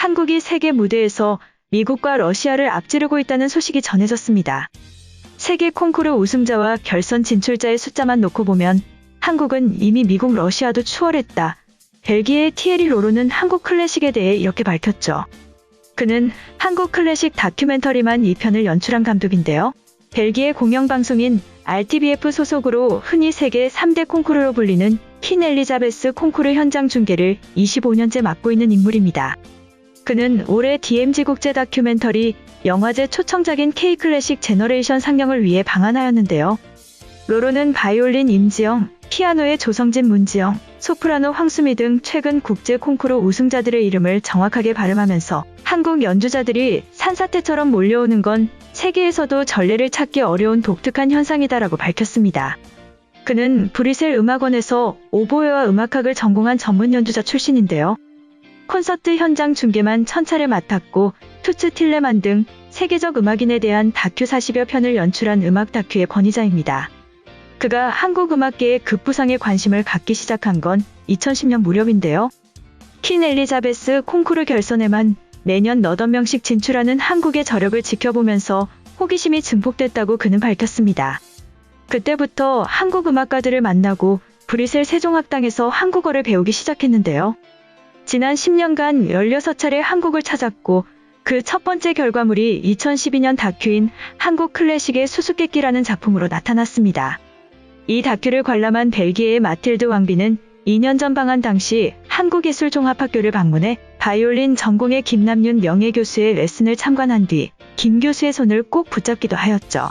한국이 세계 무대에서 미국과 러시아를 앞지르고 있다는 소식이 전해졌습니다. 세계 콩쿠르 우승자와 결선 진출자의 숫자만 놓고 보면 한국은 이미 미국, 러시아도 추월했다. 벨기에의 티에리 로로는 한국 클래식에 대해 이렇게 밝혔죠. 그는 한국 클래식 다큐멘터리만 2편을 연출한 감독인데요. 벨기에 공영방송인 RTBF 소속으로 흔히 세계 3대 콩쿠르로 불리는 퀸 엘리자베스 콩쿠르 현장 중계를 25년째 맡고 있는 인물입니다. 그는 올해 DMZ 국제 다큐멘터리 영화제 초청작인 K-클래식 제너레이션 상영을 위해 방한하였는데요. 로로는 바이올린 임지영, 피아노의 조성진, 문지영, 소프라노 황수미 등 최근 국제 콩쿠르 우승자들의 이름을 정확하게 발음하면서 한국 연주자들이 산사태처럼 몰려오는 건 세계에서도 전례를 찾기 어려운 독특한 현상이다라고 밝혔습니다. 그는 브뤼셀 음악원에서 오보에와 음악학을 전공한 전문 연주자 출신인데요. 콘서트 현장 중계만 1000차례 맡았고 투츠 틸레만 등 세계적 음악인에 대한 다큐 40여 편을 연출한 음악 다큐의 권위자입니다. 그가 한국 음악계의 급부상에 관심을 갖기 시작한 건 2010년 무렵인데요. 퀸 엘리자베스 콩쿠르 결선에만 매년 너댓 명씩 진출하는 한국의 저력을 지켜보면서 호기심이 증폭됐다고 그는 밝혔습니다. 그때부터 한국 음악가들을 만나고 브뤼셀 세종학당에서 한국어를 배우기 시작했는데요. 지난 10년간 16차례 한국을 찾았고 그 첫 번째 결과물이 2012년 다큐인 한국 클래식의 수수께끼라는 작품으로 나타났습니다. 이 다큐를 관람한 벨기에의 마틸드 왕비는 2년 전 방한 당시 한국예술종합학교를 방문해 바이올린 전공의 김남윤 명예교수의 레슨을 참관한 뒤 김 교수의 손을 꼭 붙잡기도 하였죠.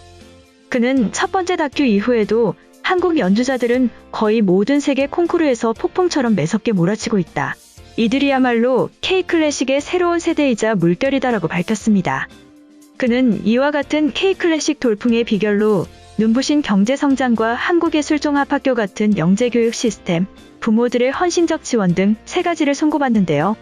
그는 첫 번째 다큐 이후에도 한국 연주자들은 거의 모든 세계 콩쿠르에서 폭풍처럼 매섭게 몰아치고 있다. 이들이야말로 K-클래식의 새로운 세대이자 물결이다라고 밝혔습니다. 그는 이와 같은 K-클래식 돌풍의 비결로 눈부신 경제성장과 한국예술종합학교 같은 영재교육 시스템, 부모들의 헌신적 지원 등 세 가지를 선고받는데요.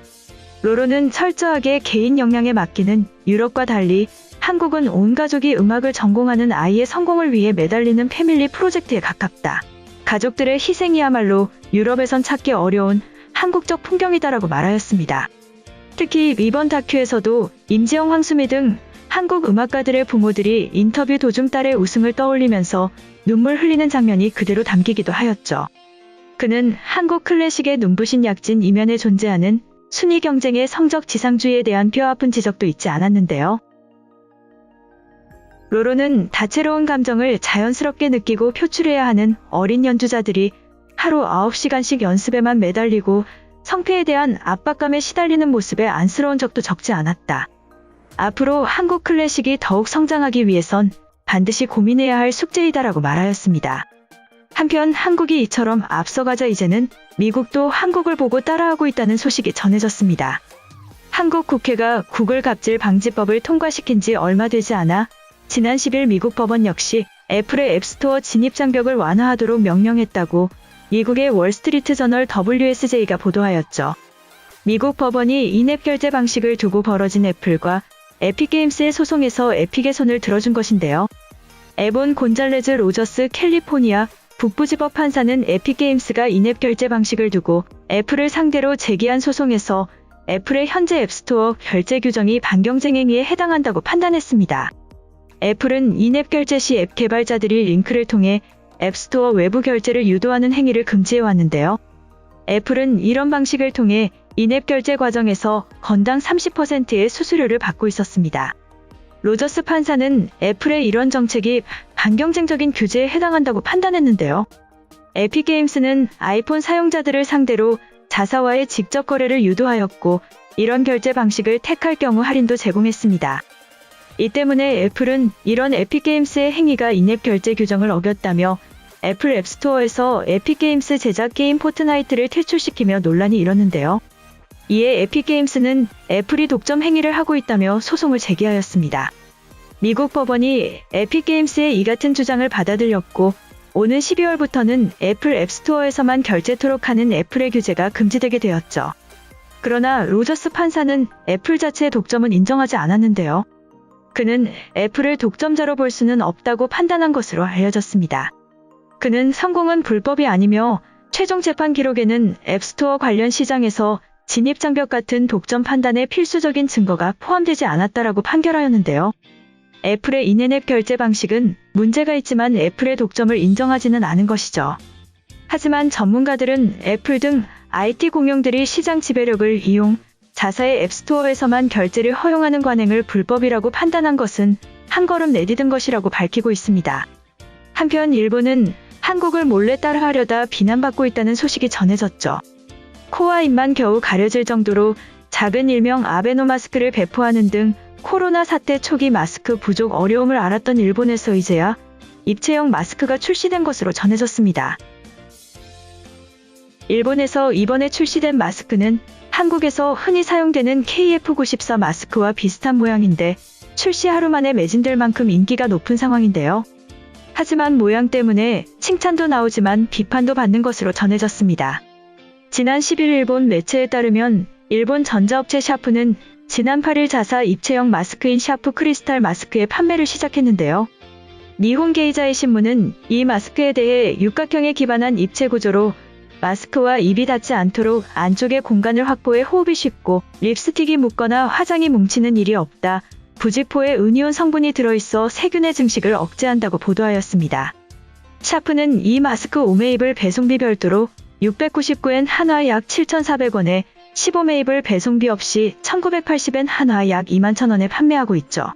로로는 철저하게 개인 역량에 맡기는 유럽과 달리 한국은 온 가족이 음악을 전공하는 아이의 성공을 위해 매달리는 패밀리 프로젝트에 가깝다. 가족들의 희생이야말로 유럽에선 찾기 어려운 한국적 풍경이다라고 말하였습니다. 특히 이번 다큐에서도 임지영, 황수미 등 한국 음악가들의 부모들이 인터뷰 도중 딸의 우승을 떠올리면서 눈물 흘리는 장면이 그대로 담기기도 하였죠. 그는 한국 클래식의 눈부신 약진 이면에 존재하는 순위 경쟁의 성적 지상주의에 대한 뼈아픈 지적도 잊지 않았는데요. 로로는 다채로운 감정을 자연스럽게 느끼고 표출해야 하는 어린 연주자들이 하루 9시간씩 연습에만 매달리고 성패에 대한 압박감에 시달리는 모습에 안쓰러운 적도 적지 않았다. 앞으로 한국 클래식이 더욱 성장하기 위해선 반드시 고민해야 할 숙제이다라고 말하였습니다. 한편 한국이 이처럼 앞서가자 이제는 미국도 한국을 보고 따라하고 있다는 소식이 전해졌습니다. 한국 국회가 구글 갑질 방지법을 통과시킨 지 얼마 되지 않아 지난 10일 미국 법원 역시 애플의 앱스토어 진입 장벽을 완화하도록 명령했다고 미국의 월스트리트 저널 WSJ가 보도하였죠. 미국 법원이 인앱 결제 방식을 두고 벌어진 애플과 에픽게임스의 소송에서 에픽의 손을 들어준 것인데요. 에본 곤잘레즈 로저스 캘리포니아 북부지법 판사는 에픽게임스가 인앱 결제 방식을 두고 애플을 상대로 제기한 소송에서 애플의 현재 앱스토어 결제 규정이 반경쟁 행위에 해당한다고 판단했습니다. 애플은 인앱 결제 시 앱 개발자들이 링크를 통해 앱스토어 외부 결제를 유도하는 행위를 금지해왔는데요. 애플은 이런 방식을 통해 인앱 결제 과정에서 건당 30%의 수수료를 받고 있었습니다. 로저스 판사는 애플의 이런 정책이 반경쟁적인 규제에 해당한다고 판단했는데요. 에픽게임스는 아이폰 사용자들을 상대로 자사와의 직접 거래를 유도하였고 이런 결제 방식을 택할 경우 할인도 제공했습니다. 이 때문에 애플은 이런 에픽게임스의 행위가 인앱 결제 규정을 어겼다며 애플 앱스토어에서 에픽게임스 제작 게임 포트나이트를 퇴출시키며 논란이 일었는데요. 이에 에픽게임스는 애플이 독점 행위를 하고 있다며 소송을 제기하였습니다. 미국 법원이 에픽게임스의 이 같은 주장을 받아들였고 오는 12월부터는 애플 앱스토어에서만 결제토록 하는 애플의 규제가 금지되게 되었죠. 그러나 로저스 판사는 애플 자체의 독점은 인정하지 않았는데요. 그는 애플을 독점자로 볼 수는 없다고 판단한 것으로 알려졌습니다. 그는 성공은 불법이 아니며 최종 재판 기록에는 앱스토어 관련 시장에서 진입장벽 같은 독점 판단에 필수적인 증거가 포함되지 않았다라고 판결하였는데요. 애플의 인앤앱 결제 방식은 문제가 있지만 애플의 독점을 인정하지는 않은 것이죠. 하지만 전문가들은 애플 등 IT 공룡들이 시장 지배력을 이용 자사의 앱스토어에서만 결제를 허용하는 관행을 불법이라고 판단한 것은 한 걸음 내디딘 것이라고 밝히고 있습니다. 한편 일본은 한국을 몰래 따라하려다 비난받고 있다는 소식이 전해졌죠. 코와 입만 겨우 가려질 정도로 작은 일명 아베노 마스크를 배포하는 등 코로나 사태 초기 마스크 부족 어려움을 알았던 일본에서 이제야 입체형 마스크가 출시된 것으로 전해졌습니다. 일본에서 이번에 출시된 마스크는 한국에서 흔히 사용되는 KF94 마스크와 비슷한 모양인데 출시 하루 만에 매진될 만큼 인기가 높은 상황인데요. 하지만 모양 때문에 칭찬도 나오지만 비판도 받는 것으로 전해졌습니다. 지난 10일 일본 매체에 따르면 일본 전자업체 샤프는 지난 8일 자사 입체형 마스크인 샤프 크리스탈 마스크의 판매를 시작했는데요. 니혼 게이자의 신문은 이 마스크에 대해 육각형에 기반한 입체 구조로 마스크와 입이 닿지 않도록 안쪽의 공간을 확보해 호흡이 쉽고 립스틱이 묻거나 화장이 뭉치는 일이 없다. 부직포에 은이온 성분이 들어있어 세균의 증식을 억제한다고 보도하였습니다. 샤프는 이 마스크 5매입을 배송비 별도로 699엔 한화 약 7,400원에 15매입을 배송비 없이 1,980엔 한화 약 21,000원에 판매하고 있죠.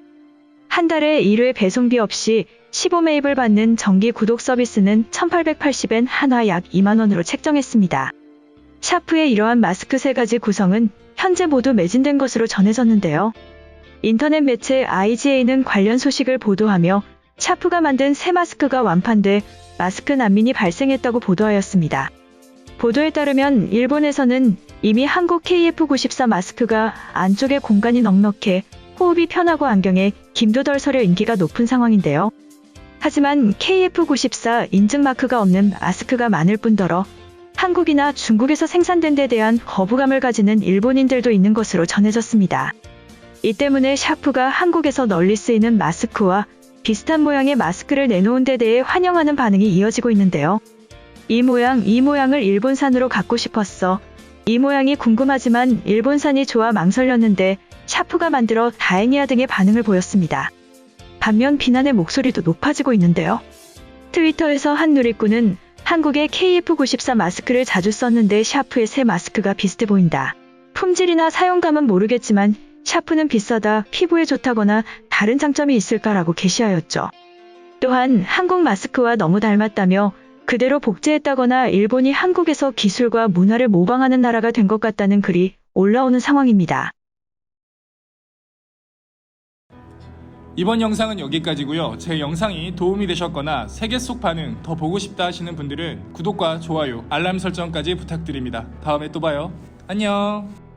한 달에 1회 배송비 없이 15매입을 받는 정기 구독 서비스는 1,880엔 한화 약 2만원으로 책정했습니다. 샤프의 이러한 마스크 3가지 구성은 현재 모두 매진된 것으로 전해졌는데요. 인터넷 매체 IGA는 관련 소식을 보도하며 샤프가 만든 새 마스크가 완판돼 마스크 난민이 발생했다고 보도하였습니다. 보도에 따르면 일본에서는 이미 한국 KF94 마스크가 안쪽에 공간이 넉넉해 호흡이 편하고 안경에 김도 덜 서려 인기가 높은 상황인데요. 하지만 KF94 인증 마크가 없는 마스크가 많을 뿐더러 한국이나 중국에서 생산된 데 대한 거부감을 가지는 일본인들도 있는 것으로 전해졌습니다. 이 때문에 샤프가 한국에서 널리 쓰이는 마스크와 비슷한 모양의 마스크를 내놓은 데 대해 환영하는 반응이 이어지고 있는데요. 이 모양을 일본산으로 갖고 싶었어. 이 모양이 궁금하지만 일본산이 좋아 망설였는데 샤프가 만들어 다행이야 등의 반응을 보였습니다. 반면 비난의 목소리도 높아지고 있는데요. 트위터에서 한 누리꾼은 한국의 KF94 마스크를 자주 썼는데 샤프의 새 마스크가 비슷해 보인다. 품질이나 사용감은 모르겠지만 샤프는 비싸다, 피부에 좋다거나 다른 장점이 있을까라고 게시하였죠. 또한 한국 마스크와 너무 닮았다며 그대로 복제했다거나 일본이 한국에서 기술과 문화를 모방하는 나라가 된 것 같다는 글이 올라오는 상황입니다. 이번 영상은 여기까지고요. 제 영상이 도움이 되셨거나 세계 속 반응 더 보고 싶다 하시는 분들은 구독과 좋아요, 알람 설정까지 부탁드립니다. 다음에 또 봐요. 안녕.